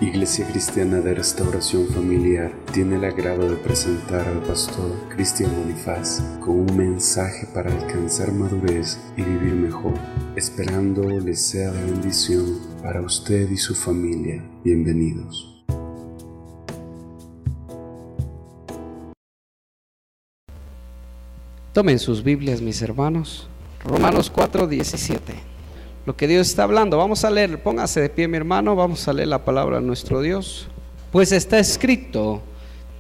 Iglesia Cristiana de Restauración Familiar tiene el agrado de presentar al pastor Cristian Bonifaz con un mensaje para alcanzar madurez y vivir mejor, esperando les sea de bendición para usted y su familia. Bienvenidos. Tomen sus Biblias, mis hermanos. Romanos 4:17. Lo que Dios está hablando, vamos a leer, póngase de pie mi hermano, vamos a leer la palabra de nuestro Dios. Pues está escrito: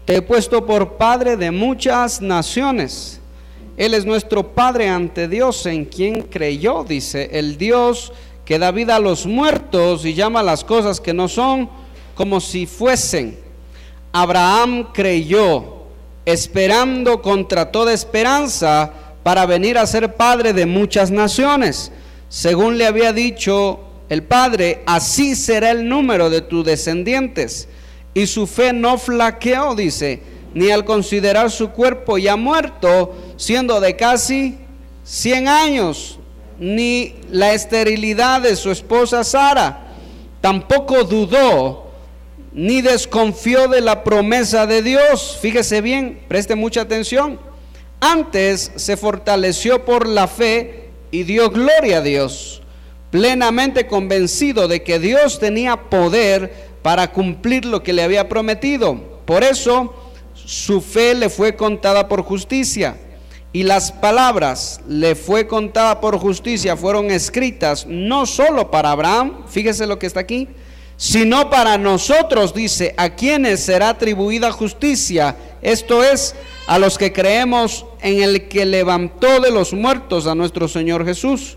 te he puesto por padre de muchas naciones. Él es nuestro Padre ante Dios, en quien creyó, dice, el Dios que da vida a los muertos y llama las cosas que no son como si fuesen. Abraham creyó, esperando contra toda esperanza para venir a ser padre de muchas naciones, según le había dicho el Padre, así será el número de tus descendientes. Y su fe no flaqueó, dice, ni al considerar su cuerpo ya muerto, siendo de casi 100 años, ni la esterilidad de su esposa Sara. Tampoco dudó, ni desconfió de la promesa de Dios. Fíjese bien, preste mucha atención. Antes se fortaleció por la fe y dio gloria a Dios, plenamente convencido de que Dios tenía poder para cumplir lo que le había prometido. Por eso su fe le fue contada por justicia, y las palabras le fue contada por justicia fueron escritas no solo para Abraham, fíjese lo que está aquí, sino para nosotros, dice, a quienes será atribuida justicia, esto es, a los que creemos en el que levantó de los muertos a nuestro Señor Jesús,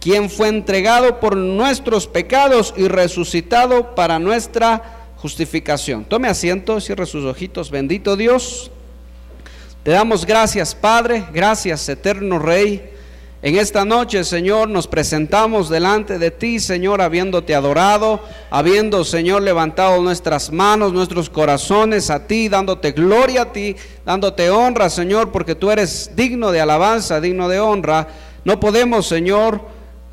quien fue entregado por nuestros pecados y resucitado para nuestra justificación. Tome asiento, cierre sus ojitos. Bendito Dios, te damos gracias, Padre, gracias, eterno Rey. En esta noche, Señor, nos presentamos delante de ti, Señor, habiéndote adorado, habiendo, Señor, levantado nuestras manos, nuestros corazones a ti, dándote gloria a ti, dándote honra, Señor, porque tú eres digno de alabanza, digno de honra. No podemos, Señor,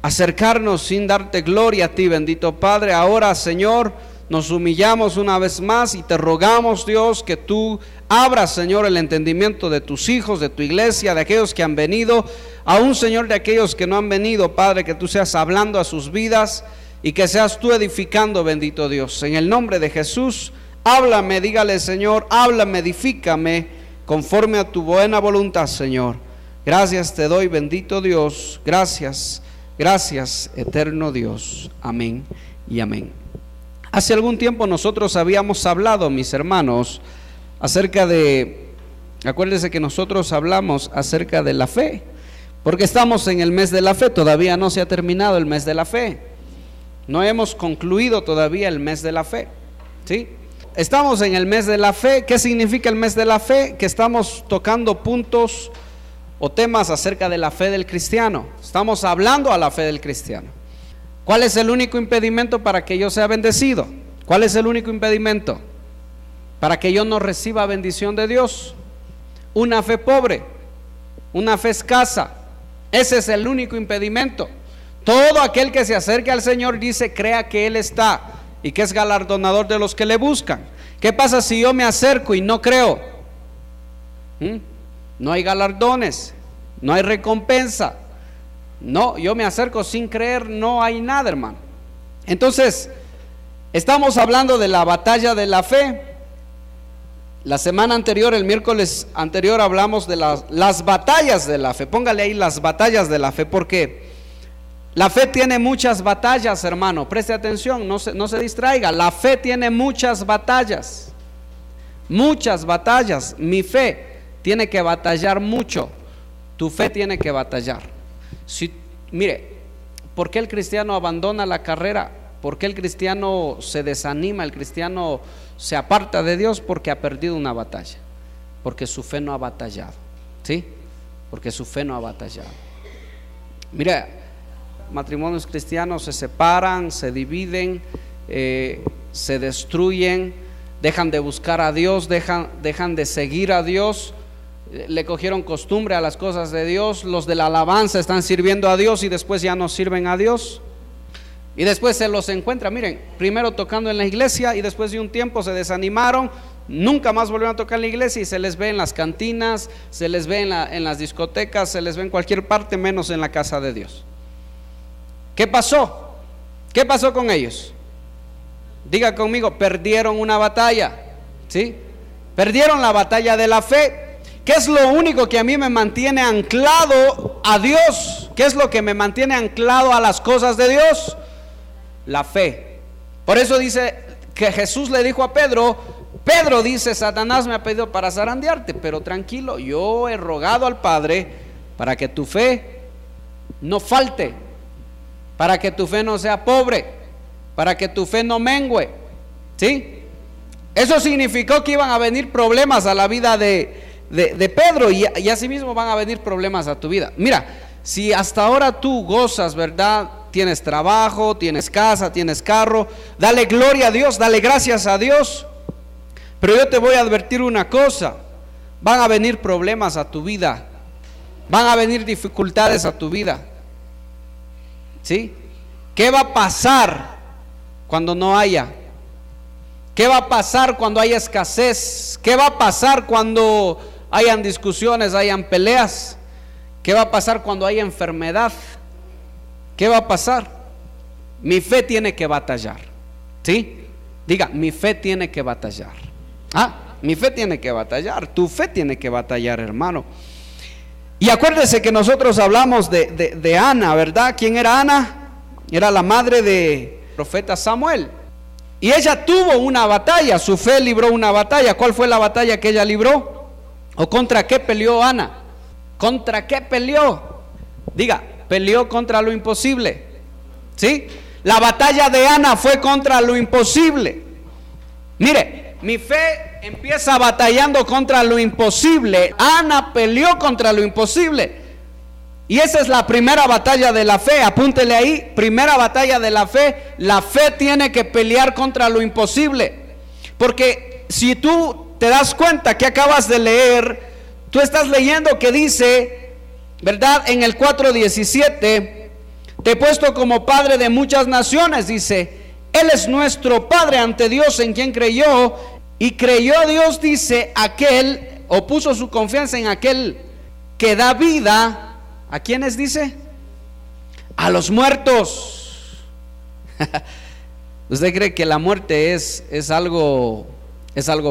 acercarnos sin darte gloria a ti, bendito Padre. Ahora, Señor, nos humillamos una vez más y te rogamos, Dios, que tú abras, Señor, el entendimiento de tus hijos, de tu iglesia, de aquellos que han venido, aún, Señor, de aquellos que no han venido, Padre, que tú seas hablando a sus vidas y que seas tú edificando, bendito Dios. En el nombre de Jesús, háblame, dígale, Señor, háblame, edifícame conforme a tu buena voluntad, Señor. Gracias te doy, bendito Dios, gracias, gracias, eterno Dios. Amén y amén. Hace algún tiempo nosotros habíamos hablado, mis hermanos, acerca de, acuérdense que nosotros hablamos acerca de la fe, porque estamos en el mes de la fe, todavía no se ha terminado el mes de la fe, no hemos concluido todavía el mes de la fe, ¿sí? Estamos en el mes de la fe. ¿Qué significa el mes de la fe? Que estamos tocando puntos o temas acerca de la fe del cristiano, estamos hablando a la fe del cristiano. ¿Cuál es el único impedimento para que yo sea bendecido? ¿Cuál es el único impedimento para que yo no reciba bendición de Dios? Una fe pobre, una fe escasa. Ese es el único impedimento. Todo aquel que se acerque al Señor, dice, crea que Él está y que es galardonador de los que le buscan. ¿Qué pasa si yo me acerco y no creo? No hay galardones, no hay recompensa. No, yo me acerco sin creer, no hay nada, hermano. Entonces, estamos hablando de la batalla de la fe. La semana anterior, el miércoles anterior, hablamos de las batallas de la fe. Póngale ahí las batallas de la fe, porque la fe tiene muchas batallas, hermano. Preste atención, no se distraiga. La fe tiene muchas batallas. Muchas batallas. Mi fe tiene que batallar mucho. Tu fe tiene que batallar. Mire, ¿por qué el cristiano abandona la carrera? ¿Por qué el cristiano se desanima? El cristiano se aparta de Dios porque ha perdido una batalla, porque su fe no ha batallado, ¿sí? Porque su fe no ha batallado. Mire, matrimonios cristianos se separan, se dividen, se destruyen, dejan de buscar a Dios, dejan de seguir a Dios, le cogieron costumbre a las cosas de Dios. Los de la alabanza están sirviendo a Dios y después ya no sirven a Dios. Y después se los encuentra, miren, primero tocando en la iglesia y después de un tiempo se desanimaron, nunca más volvieron a tocar en la iglesia y se les ve en las cantinas, se les ve en las discotecas, se les ve en cualquier parte menos en la casa de Dios. ¿Qué pasó? ¿Qué pasó con ellos? Diga conmigo, perdieron una batalla, ¿sí? Perdieron la batalla de la fe. ¿Qué es lo único que a mí me mantiene anclado a Dios? ¿Qué es lo que me mantiene anclado a las cosas de Dios? La fe. Por eso dice que Jesús le dijo a Pedro, Pedro dice, Satanás me ha pedido para zarandearte, pero tranquilo, yo he rogado al Padre para que tu fe no falte, para que tu fe no sea pobre, para que tu fe no mengüe, ¿sí? Eso significó que iban a venir problemas a la vida de Pedro y así mismo van a venir problemas a tu vida. Mira, si hasta ahora tú gozas, ¿verdad? Tienes trabajo, tienes casa, tienes carro, dale gloria a Dios, dale gracias a Dios. Pero yo te voy a advertir una cosa, van a venir problemas a tu vida, van a venir dificultades a tu vida, ¿sí? ¿Qué va a pasar cuando no haya? ¿Qué va a pasar cuando haya escasez? ¿Qué va a pasar cuando hayan discusiones, hayan peleas? ¿Qué va a pasar cuando haya enfermedad? ¿Qué va a pasar? Mi fe tiene que batallar, ¿sí? Diga, mi fe tiene que batallar. Mi fe tiene que batallar, tu fe tiene que batallar, hermano. Y acuérdese que nosotros hablamos de Ana, ¿verdad? ¿Quién era Ana? Era la madre de profeta Samuel. Y ella tuvo una batalla, su fe libró una batalla. ¿Cuál fue la batalla que ella libró? ¿O contra qué peleó Ana? ¿Contra qué peleó? Diga, peleó contra lo imposible, ¿sí? La batalla de Ana fue contra lo imposible. Mire, mi fe empieza batallando contra lo imposible. Ana peleó contra lo imposible. Y esa es la primera batalla de la fe. Apúntele ahí, primera batalla de la fe. La fe tiene que pelear contra lo imposible. Porque si tú te das cuenta que acabas de leer, tú estás leyendo que dice, ¿verdad? En el 4:17, te he puesto como padre de muchas naciones, dice, Él es nuestro Padre ante Dios en quien creyó, y creyó Dios, dice, aquel, o puso su confianza en aquel que da vida. ¿A quiénes dice? A los muertos. ¿Usted cree que la muerte es algo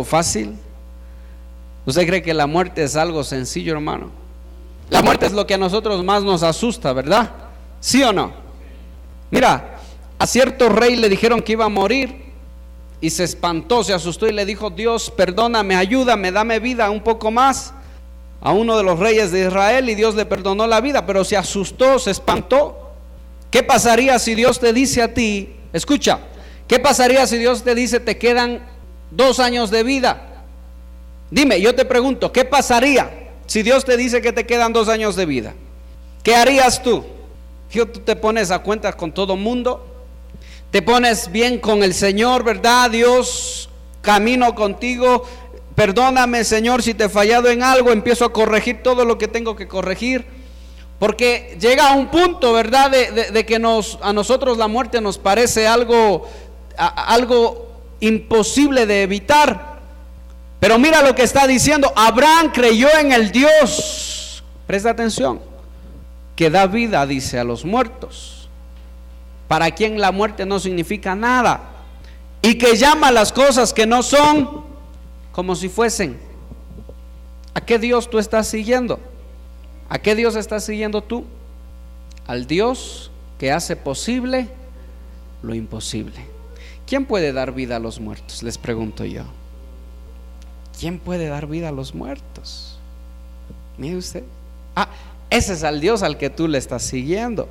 fácil? ¿Usted cree que la muerte es algo sencillo, hermano? La muerte es lo que a nosotros más nos asusta, ¿verdad? ¿Sí o no? Mira, a cierto rey le dijeron que iba a morir y se espantó, se asustó y le dijo, Dios, perdóname, ayúdame, dame vida un poco más. A uno de los reyes de Israel, y Dios le perdonó la vida, pero se asustó, se espantó. ¿Qué pasaría si Dios te dice a ti, escucha, qué pasaría si Dios te dice te quedan 2 años de vida? Dime, yo te pregunto, ¿qué pasaría si Dios te dice que te quedan 2 años de vida? ¿Qué harías tú? Tú te pones a cuentas con todo mundo, te pones bien con el Señor, ¿verdad? Dios, camino contigo. Perdóname, Señor, si te he fallado en algo, empiezo a corregir todo lo que tengo que corregir. Porque llega a un punto, ¿verdad? De que a nosotros la muerte nos parece algo imposible de evitar. Pero mira lo que está diciendo, Abraham creyó en el Dios, presta atención, que da vida, dice, a los muertos, para quien la muerte no significa nada, y que llama las cosas que no son como si fuesen. ¿A qué Dios tú estás siguiendo? ¿A qué Dios estás siguiendo tú? Al Dios que hace posible lo imposible. ¿Quién puede dar vida a los muertos? Les pregunto yo. ¿Quién puede dar vida a los muertos? Mire usted. Ese es al Dios al que tú le estás siguiendo.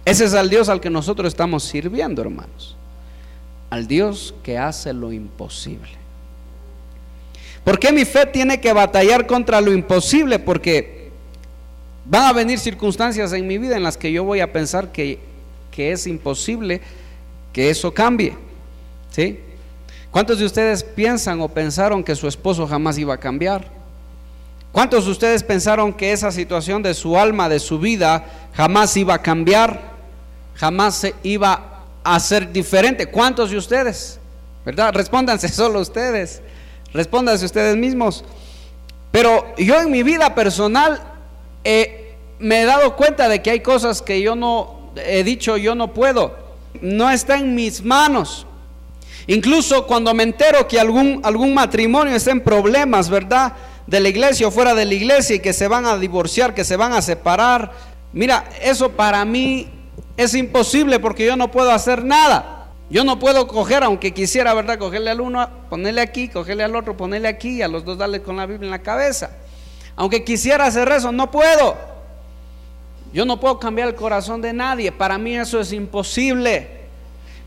Ese es al Dios al que nosotros estamos sirviendo, hermanos. Al Dios que hace lo imposible. ¿Por qué mi fe tiene que batallar contra lo imposible? Porque van a venir circunstancias en mi vida en las que yo voy a pensar que es imposible que eso cambie, ¿sí? ¿Cuántos de ustedes piensan o pensaron que su esposo jamás iba a cambiar? ¿Cuántos de ustedes pensaron que esa situación de su alma, de su vida, jamás iba a cambiar? Jamás se iba a ser diferente. ¿Cuántos de ustedes? ¿Verdad? Respóndanse solo ustedes. Respóndanse ustedes mismos. Pero yo en mi vida personal me he dado cuenta de que hay cosas que yo no he dicho, yo no puedo. No está en mis manos. Incluso cuando me entero que algún matrimonio está en problemas, ¿verdad?, de la iglesia o fuera de la iglesia, y que se van a divorciar, que se van a separar, mira, eso para mí es imposible, porque yo no puedo hacer nada. Yo no puedo coger, aunque quisiera, ¿verdad?, cogerle al uno, ponerle aquí, cogerle al otro, ponerle aquí, y a los dos darle con la Biblia en la cabeza. Aunque quisiera hacer eso, no puedo. Yo no puedo cambiar el corazón de nadie. Para mí eso es imposible.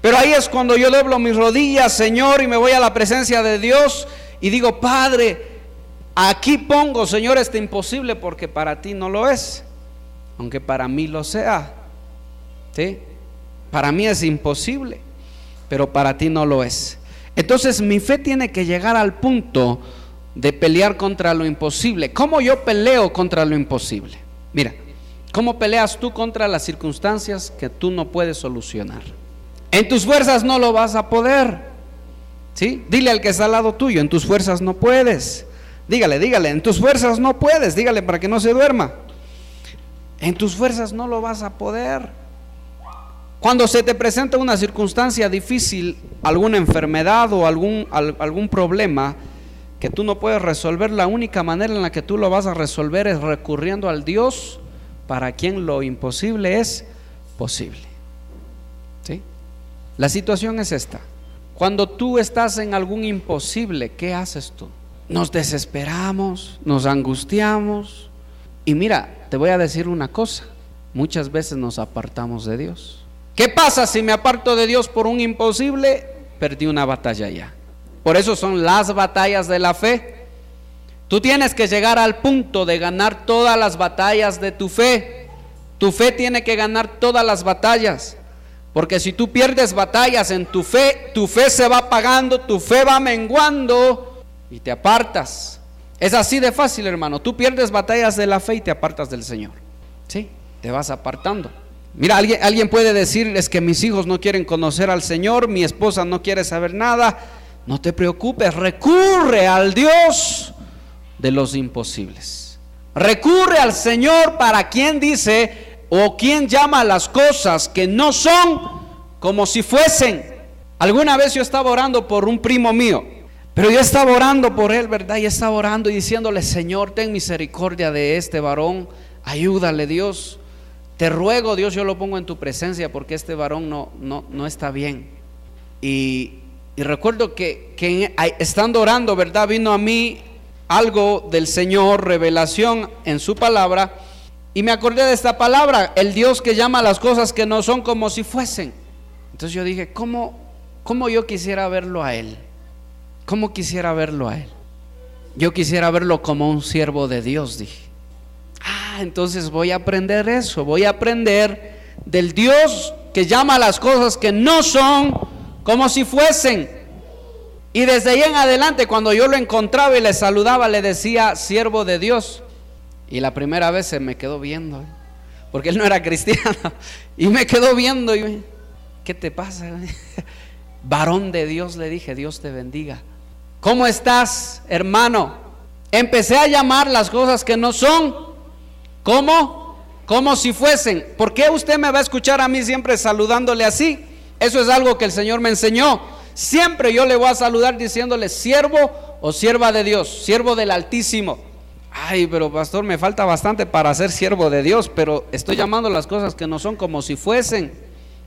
Pero ahí es cuando yo doblo mis rodillas, Señor, y me voy a la presencia de Dios y digo: Padre, aquí pongo, Señor, este imposible, porque para ti no lo es, aunque para mí lo sea. ¿Sí? Para mí es imposible, pero para ti no lo es. Entonces mi fe tiene que llegar al punto de pelear contra lo imposible. ¿Cómo yo peleo contra lo imposible? Mira, ¿cómo peleas tú contra las circunstancias que tú no puedes solucionar? En tus fuerzas no lo vas a poder. ¿Sí? Dile al que está al lado tuyo: en tus fuerzas no puedes. Dígale, en tus fuerzas no puedes. Dígale para que no se duerma. En tus fuerzas no lo vas a poder. Cuando se te presenta una circunstancia difícil, alguna enfermedad o algún problema que tú no puedes resolver, la única manera en la que tú lo vas a resolver es recurriendo al Dios para quien lo imposible es posible. ¿Sí? La situación es esta: cuando tú estás en algún imposible, ¿qué haces tú? Nos desesperamos, nos angustiamos, y mira, te voy a decir una cosa: muchas veces nos apartamos de Dios. ¿Qué pasa si me aparto de Dios por un imposible? Perdí una batalla ya. Por eso son las batallas de la fe. Tú tienes que llegar al punto de ganar todas las batallas de tu fe. Tu fe tiene que ganar todas las batallas, porque si tú pierdes batallas en tu fe se va apagando, tu fe va menguando y te apartas. Es así de fácil, hermano. Tú pierdes batallas de la fe y te apartas del Señor. Sí, te vas apartando. Mira, alguien puede decir: es que mis hijos no quieren conocer al Señor, mi esposa no quiere saber nada. No te preocupes, recurre al Dios de los imposibles. Recurre al Señor, para quien dice, o quien llama a las cosas que no son como si fuesen. Alguna vez yo estaba orando por un primo mío, pero yo estaba orando por él, ¿verdad? Y estaba orando y diciéndole: Señor, ten misericordia de este varón, ayúdale, Dios. Te ruego, Dios, yo lo pongo en tu presencia, porque este varón no está bien. Y recuerdo que estando orando, ¿verdad?, vino a mí algo del Señor, revelación en su palabra, y me acordé de esta palabra: el Dios que llama a las cosas que no son como si fuesen. Entonces yo dije: ¿cómo yo quisiera verlo a él? ¿Cómo quisiera verlo a él? Yo quisiera verlo como un siervo de Dios, dije. Entonces voy a aprender eso, voy a aprender del Dios que llama a las cosas que no son como si fuesen. Y desde ahí en adelante, cuando yo lo encontraba y le saludaba, le decía: siervo de Dios. Y la primera vez se me quedó viendo, porque él no era cristiano, y me quedó viendo y: ¿qué te pasa? Varón de Dios, le dije: Dios te bendiga. ¿Cómo estás, hermano? Empecé a llamar las cosas que no son como si fuesen. ¿Por qué usted me va a escuchar a mí siempre saludándole así? Eso es algo que el Señor me enseñó. Siempre yo le voy a saludar diciéndole: siervo o sierva de Dios, siervo del Altísimo. Ay, pero pastor, me falta bastante para ser siervo de Dios, pero estoy llamando las cosas que no son como si fuesen.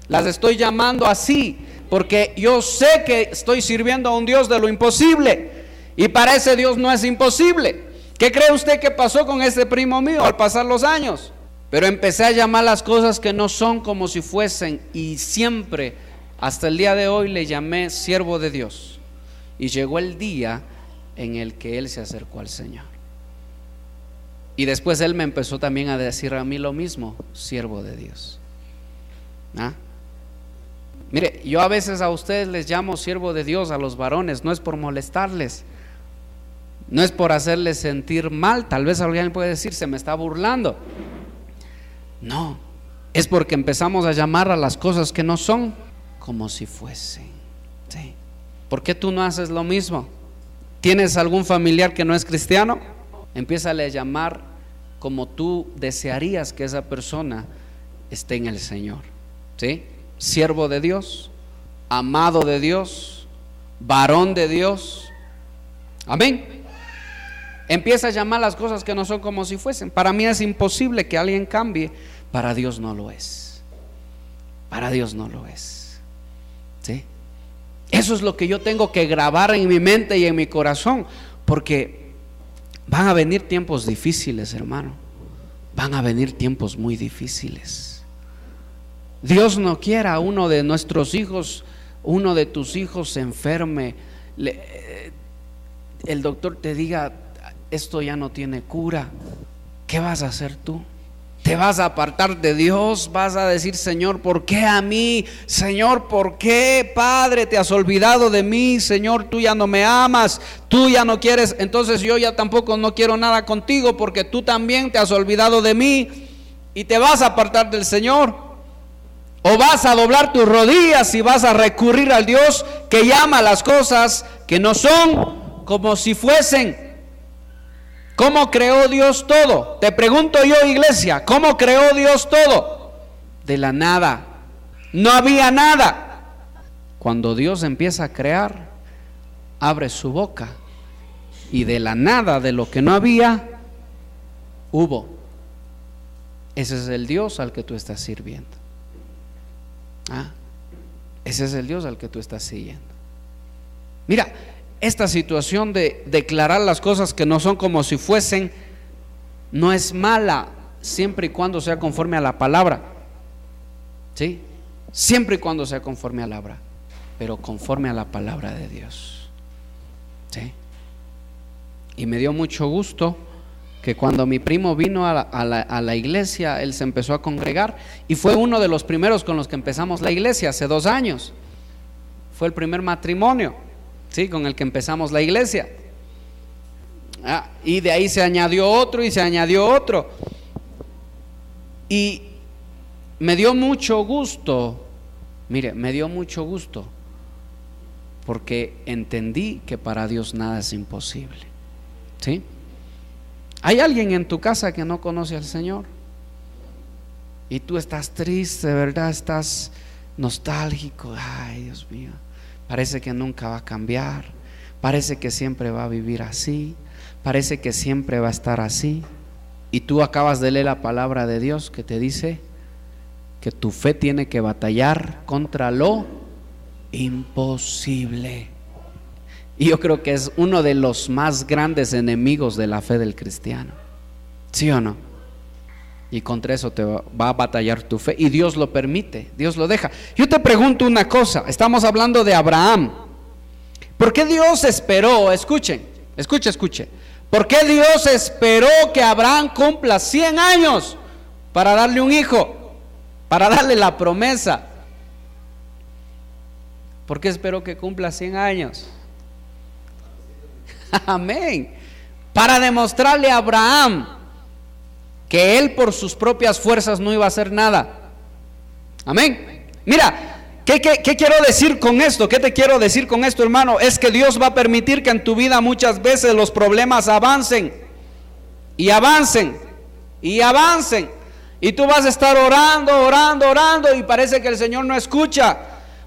Las estoy llamando así porque yo sé que estoy sirviendo a un Dios de lo imposible, y para ese Dios no es imposible. ¿Qué cree usted que pasó con este primo mío al pasar los años? Pero empecé a llamar las cosas que no son como si fuesen, y siempre, hasta el día de hoy, le llamé siervo de Dios. Y llegó el día en el que él se acercó al Señor. Y después él me empezó también a decir a mí lo mismo: siervo de Dios. Mire, yo a veces a ustedes les llamo siervo de Dios, a los varones, no es por molestarles. No es por hacerle sentir mal. Tal vez alguien puede decir, se me está burlando. No, es porque empezamos a llamar a las cosas que no son como si fuesen. ¿Sí? ¿Por qué tú no haces lo mismo? ¿Tienes algún familiar que no es cristiano? Empiézale a llamar como tú desearías que esa persona esté en el Señor. ¿Sí? Siervo de Dios, amado de Dios, varón de Dios. Amén. Empieza a llamar las cosas que no son como si fuesen. Para mí es imposible que alguien cambie. Para Dios no lo es. Para Dios no lo es. ¿Sí? Eso es lo que yo tengo que grabar en mi mente y en mi corazón, porque van a venir tiempos difíciles, hermano. Van a venir tiempos muy difíciles. Dios no quiera a uno de nuestros hijos, uno de tus hijos se enferme, el doctor te diga, esto ya no tiene cura. ¿Qué vas a hacer tú? ¿Te vas a apartar de Dios? ¿Vas a decir, Señor, ¿por qué a mí? Señor, ¿por qué, Padre, te has olvidado de mí? Señor, tú ya no me amas, tú ya no quieres, entonces yo ya tampoco no quiero nada contigo, porque tú también te has olvidado de mí, y te vas a apartar del Señor. O vas a doblar tus rodillas y vas a recurrir al Dios que llama las cosas que no son como si fuesen. ¿Cómo creó Dios todo? Te pregunto yo, iglesia, ¿cómo creó Dios todo? De la nada. No había nada. Cuando Dios empieza a crear, abre su boca y de la nada, de lo que no había, hubo. Ese es el Dios al que tú estás sirviendo. Ese es el Dios al que tú estás siguiendo. Mira, esta situación de declarar las cosas que no son como si fuesen no es mala, siempre y cuando sea conforme a la palabra. ¿Sí? Siempre y cuando sea conforme a la palabra, pero conforme a la palabra de Dios. ¿Sí? Y me dio mucho gusto que cuando mi primo vino a la iglesia, él se empezó a congregar y fue uno de los primeros con los que empezamos la iglesia hace 2 años. Fue el primer matrimonio, ¿sí?, con el que empezamos la iglesia. Y de ahí se añadió otro y se añadió otro. Y me dio mucho gusto, mire, me dio mucho gusto, porque entendí que para Dios nada es imposible. ¿Sí? ¿Hay alguien en tu casa que no conoce al Señor? Y tú estás triste, ¿verdad? Estás nostálgico. Ay, Dios mío, parece que nunca va a cambiar, parece que siempre va a vivir así, parece que siempre va a estar así. Y tú acabas de leer la palabra de Dios que te dice que tu fe tiene que batallar contra lo imposible. Y yo creo que es uno de los más grandes enemigos de la fe del cristiano. ¿Sí o no? Y contra eso te va a batallar tu fe. Y Dios lo permite, Dios lo deja. Yo te pregunto una cosa, estamos hablando de Abraham. ¿Por qué Dios esperó? Escuche. ¿Por qué Dios esperó que Abraham cumpla 100 años para darle un hijo? Para darle la promesa. ¿Por qué esperó que cumpla 100 años? Amén. Para demostrarle a Abraham que él por sus propias fuerzas no iba a hacer nada. Amén. Mira, ¿qué quiero decir con esto? ¿Qué te quiero decir con esto, hermano? Es que Dios va a permitir que en tu vida muchas veces los problemas avancen y avancen y avancen, y tú vas a estar orando y parece que el Señor no escucha.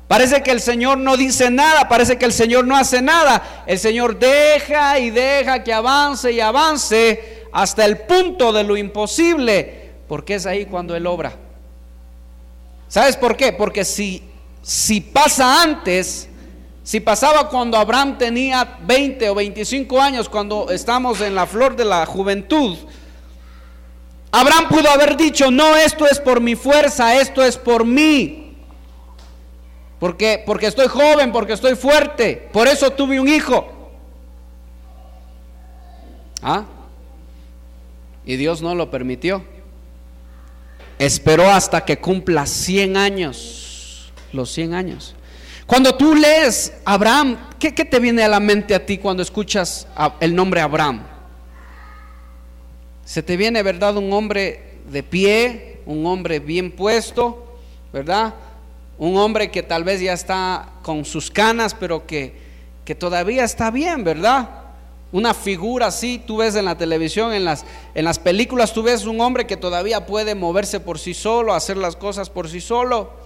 Parece que el Señor no dice nada, parece que el Señor no hace nada. El Señor deja y deja que avance y avance hasta el punto de lo imposible, porque es ahí cuando Él obra. ¿Sabes por qué? Porque si pasa antes, si pasaba cuando Abraham tenía 20 o 25 años, cuando estamos en la flor de la juventud, Abraham pudo haber dicho: no, esto es por mi fuerza, esto es por mí. Porque estoy joven, porque estoy fuerte, por eso tuve un hijo. Y Dios no lo permitió. Esperó hasta que cumpla 100 años, los 100 años. Cuando tú lees Abraham, ¿qué te viene a la mente a ti cuando escuchas el nombre Abraham? Se te viene, ¿verdad? Un hombre de pie, un hombre bien puesto, ¿verdad? Un hombre que tal vez ya está con sus canas, pero que todavía está bien, ¿verdad? Una figura así, tú ves en la televisión, en las películas, tú ves un hombre que todavía puede moverse por sí solo, hacer las cosas por sí solo.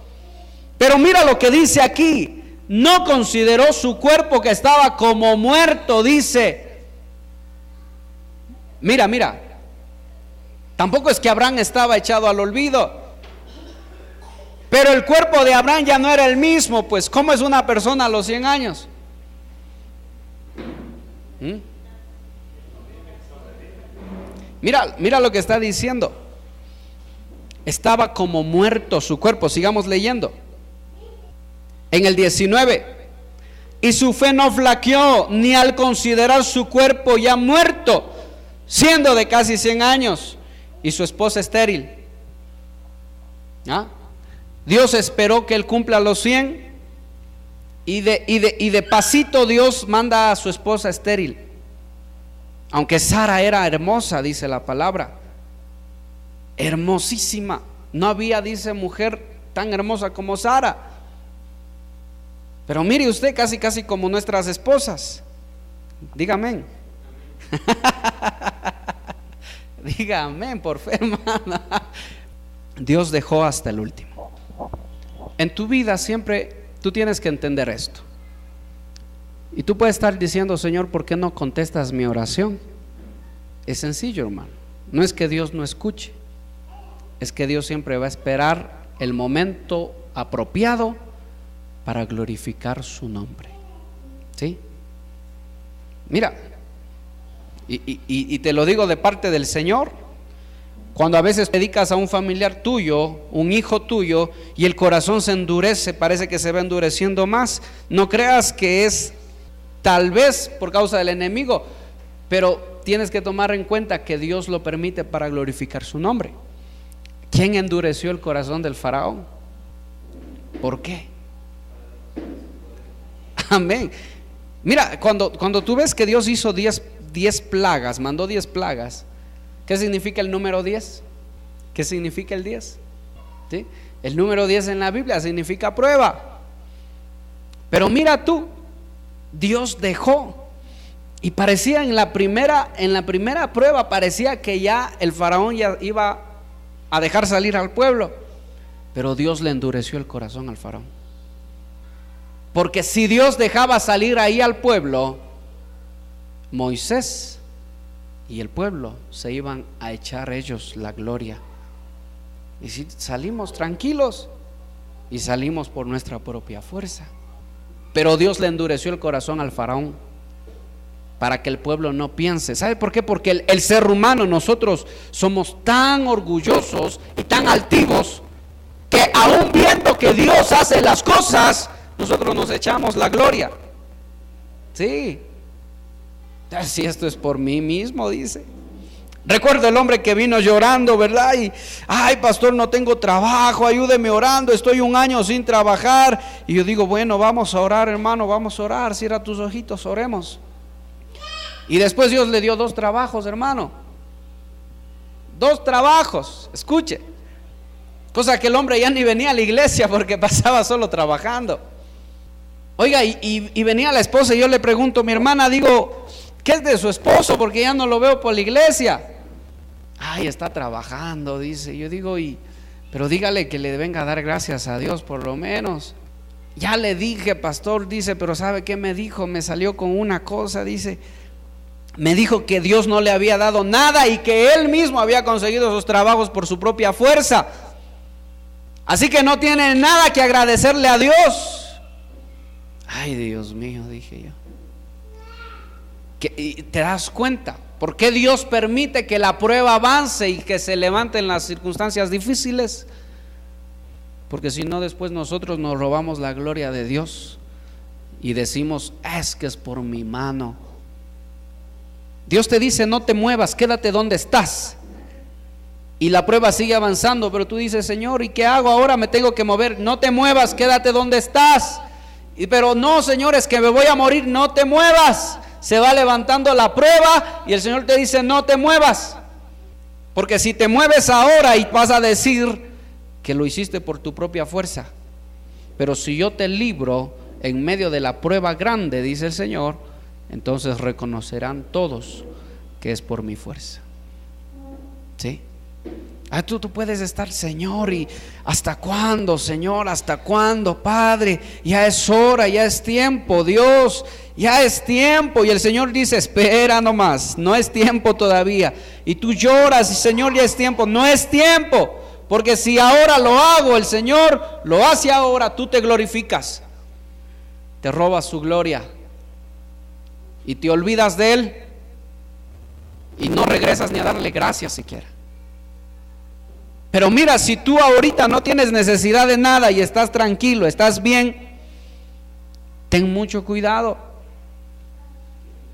Pero mira lo que dice aquí: no consideró su cuerpo que estaba como muerto, dice. Mira, tampoco es que Abraham estaba echado al olvido, pero el cuerpo de Abraham ya no era el mismo. Pues ¿cómo es una persona a los 100 años? Mira lo que está diciendo. Estaba como muerto su cuerpo. Sigamos leyendo. En el 19: y su fe no flaqueó ni al considerar su cuerpo ya muerto, siendo de casi 100 años, y su esposa estéril. Dios esperó que él cumpla los 100 y de pasito Dios manda a su esposa estéril. Aunque Sara era hermosa, dice la palabra, hermosísima. No había, dice, mujer tan hermosa como Sara. Pero mire usted, casi como nuestras esposas. Dígame. Dígame, por fe, hermana. Dios dejó hasta el último. En tu vida siempre tú tienes que entender esto. Y tú puedes estar diciendo: Señor, ¿por qué no contestas mi oración? Es sencillo, hermano. No es que Dios no escuche, es que Dios siempre va a esperar el momento apropiado para glorificar su nombre. ¿Sí? Mira, y te lo digo de parte del Señor. Cuando a veces predicas a un familiar tuyo, un hijo tuyo, y el corazón se endurece, parece que se va endureciendo más, no creas que es tal vez por causa del enemigo, pero tienes que tomar en cuenta que Dios lo permite para glorificar su nombre. ¿Quién endureció el corazón del faraón? ¿Por qué? Amén. Mira, cuando tú ves que Dios hizo 10 plagas, mandó 10 plagas, ¿qué significa el número 10? ¿Qué significa el 10? ¿Sí? El número 10 en la Biblia significa prueba. Pero mira tú, Dios dejó, y parecía en la primera prueba, parecía que ya el faraón ya iba a dejar salir al pueblo, pero Dios le endureció el corazón al faraón. Porque si Dios dejaba salir ahí al pueblo, Moisés y el pueblo se iban a echar ellos la gloria. Y si salimos tranquilos, y salimos por nuestra propia fuerza. Pero Dios le endureció el corazón al faraón para que el pueblo no piense. ¿Sabe por qué? Porque el ser humano, nosotros somos tan orgullosos y tan altivos que aún viendo que Dios hace las cosas, nosotros nos echamos la gloria. Sí. Si esto es por mí mismo, dice. Recuerdo el hombre que vino llorando, ¿verdad? Y, ay, pastor, no tengo trabajo, ayúdeme orando, estoy 1 año sin trabajar. Y yo digo, bueno, vamos a orar, hermano, vamos a orar. Cierra tus ojitos, oremos. Y después Dios le dio 2 trabajos, hermano. 2 trabajos, escuche. Cosa que el hombre ya ni venía a la iglesia porque pasaba solo trabajando. Oiga, y venía la esposa y yo le pregunto, mi hermana, digo, ¿qué es de su esposo? Porque ya no lo veo por la iglesia. Ay, está trabajando, dice. Yo digo, pero dígale que le venga a dar gracias a Dios por lo menos. Ya le dije, pastor, dice, pero ¿sabe qué me dijo? Me salió con una cosa, dice. Me dijo que Dios no le había dado nada y que él mismo había conseguido esos trabajos por su propia fuerza. Así que no tiene nada que agradecerle a Dios. Ay, Dios mío, dije yo. Y te das cuenta por qué Dios permite que la prueba avance y que se levante en las circunstancias difíciles. Porque si no, después nosotros nos robamos la gloria de Dios y decimos, es que es por mi mano. Dios te dice, no te muevas, quédate donde estás. Y la prueba sigue avanzando, pero tú dices, Señor, ¿y qué hago ahora? Me tengo que mover. No te muevas, quédate donde estás. Pero no, Señor, es que me voy a morir. No te muevas. Se va levantando la prueba y el Señor te dice: no te muevas, porque si te mueves ahora y vas a decir que lo hiciste por tu propia fuerza, pero si yo te libro en medio de la prueba grande, dice el Señor, entonces reconocerán todos que es por mi fuerza. ¿Sí? Tú puedes estar: Señor, ¿y hasta cuándo, Señor? ¿Hasta cuándo, Padre? Ya es hora, ya es tiempo, Dios, ya es tiempo. Y el Señor dice: espera nomás, no es tiempo todavía. Y tú lloras: y Señor, ya es tiempo. No es tiempo, porque si ahora lo hago, el Señor lo hace ahora, tú te glorificas, te robas su gloria y te olvidas de Él y no regresas ni a darle gracias siquiera. Pero mira, si tú ahorita no tienes necesidad de nada y estás tranquilo, estás bien, ten mucho cuidado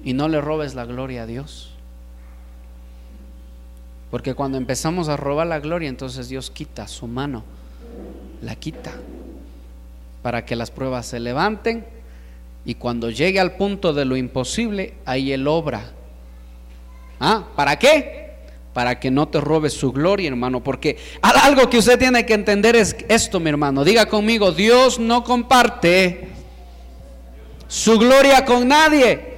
y no le robes la gloria a Dios. Porque cuando empezamos a robar la gloria, entonces Dios quita su mano, la quita, para que las pruebas se levanten, y cuando llegue al punto de lo imposible, ahí Él obra. ¿Para qué? Para que no te robes su gloria, hermano. Porque algo que usted tiene que entender es esto, mi hermano. Diga conmigo: Dios no comparte su gloria con nadie.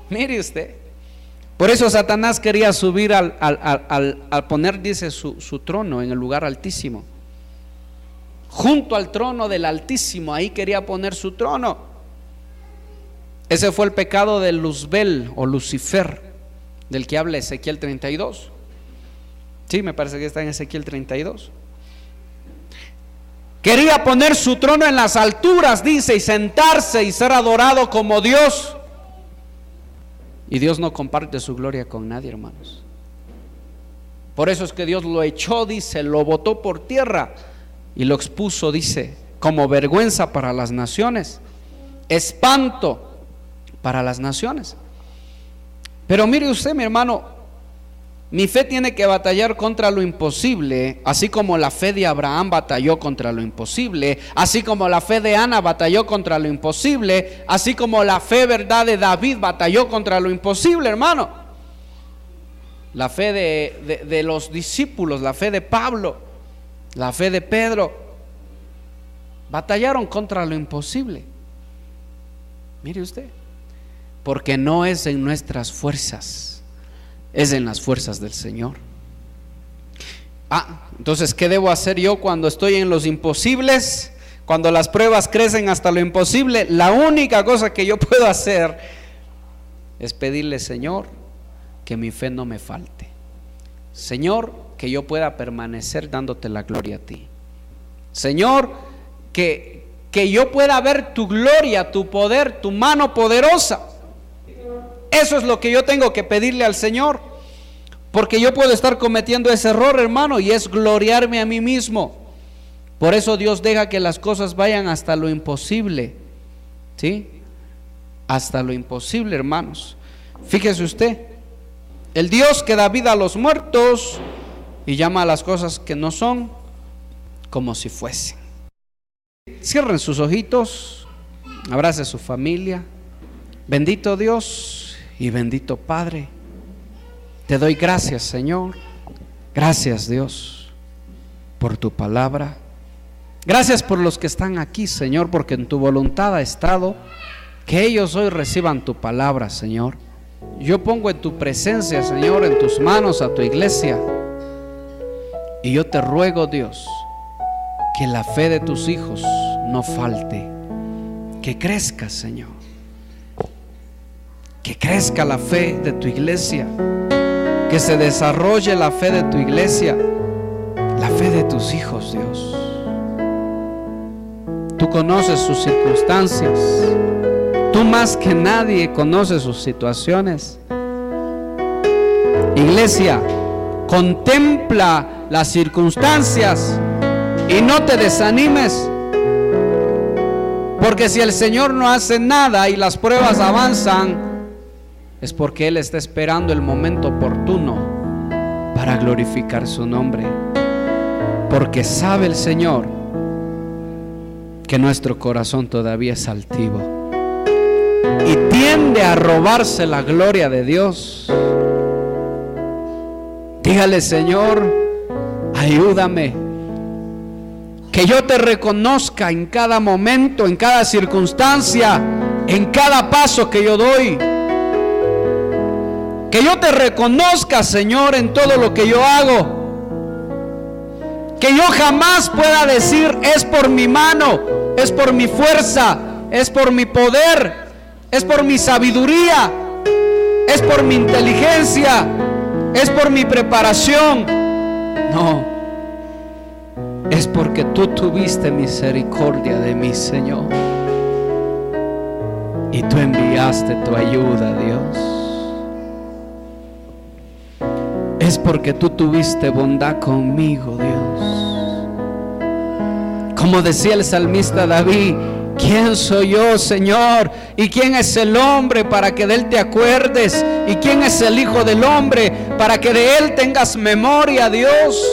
Mire usted. Por eso Satanás quería subir al poner, dice, su trono en el lugar altísimo. Junto al trono del Altísimo, ahí quería poner su trono. Ese fue el pecado de Luzbel o Lucifer, del que habla Ezequiel 32. Sí, me parece que está en Ezequiel 32. Quería poner su trono en las alturas, dice, y sentarse y ser adorado como Dios. Y Dios no comparte su gloria con nadie, hermanos. Por eso es que Dios lo echó, dice, lo botó por tierra y lo expuso, dice, como vergüenza para las naciones, espanto para las naciones. Pero mire usted, mi hermano, mi fe tiene que batallar contra lo imposible, así como la fe de Abraham batalló contra lo imposible, así como la fe de Ana batalló contra lo imposible, así como la fe, verdad, de David batalló contra lo imposible, hermano. La fe de los discípulos, la fe de Pablo, la fe de Pedro, batallaron contra lo imposible. Mire usted, porque no es en nuestras fuerzas, es en las fuerzas del Señor. Entonces, ¿qué debo hacer yo cuando estoy en los imposibles? Cuando las pruebas crecen hasta lo imposible, la única cosa que yo puedo hacer es pedirle: Señor, que mi fe no me falte. Señor, que yo pueda permanecer dándote la gloria a ti. Señor, que yo pueda ver tu gloria, tu poder, tu mano poderosa. Eso es lo que yo tengo que pedirle al Señor, porque yo puedo estar cometiendo ese error, hermano, y es gloriarme a mí mismo. Por eso Dios deja que las cosas vayan hasta lo imposible, ¿sí? Hasta lo imposible, hermanos. Fíjese usted, el Dios que da vida a los muertos y llama a las cosas que no son como si fuesen. Cierren sus ojitos, abrace a su familia. Bendito Dios y bendito Padre, te doy gracias, Señor. Gracias, Dios, por tu palabra. Gracias por los que están aquí, Señor, porque en tu voluntad ha estado que ellos hoy reciban tu palabra, Señor. Yo pongo en tu presencia, Señor, en tus manos a tu iglesia, y yo te ruego, Dios, que la fe de tus hijos no falte, que crezca, Señor, que crezca la fe de tu iglesia, que se desarrolle la fe de tu iglesia, la fe de tus hijos, Dios. Tú conoces sus circunstancias, tú más que nadie conoces sus situaciones. Iglesia, contempla las circunstancias y no te desanimes, porque si el Señor no hace nada y las pruebas avanzan, es porque Él está esperando el momento oportuno para glorificar su nombre, porque sabe el Señor que que nuestro corazón todavía es altivo y tiende a robarse la gloria de Dios. Dígale: Señor, ayúdame, que yo te reconozca en cada momento, en cada circunstancia, en cada paso que yo doy. Que yo te reconozca, Señor, en todo lo que yo hago. Que yo jamás pueda decir: es por mi mano, es por mi fuerza, es por mi poder, es por mi sabiduría, es por mi inteligencia, es por mi preparación. No, es porque tú tuviste misericordia de mí, Señor, y tú enviaste tu ayuda, Dios. Es porque tú tuviste bondad conmigo, Dios. Como decía el salmista David: ¿quién soy yo, Señor? ¿Y quién es el hombre para que de él te acuerdes? ¿Y quién es el hijo del hombre para que de él tengas memoria, Dios?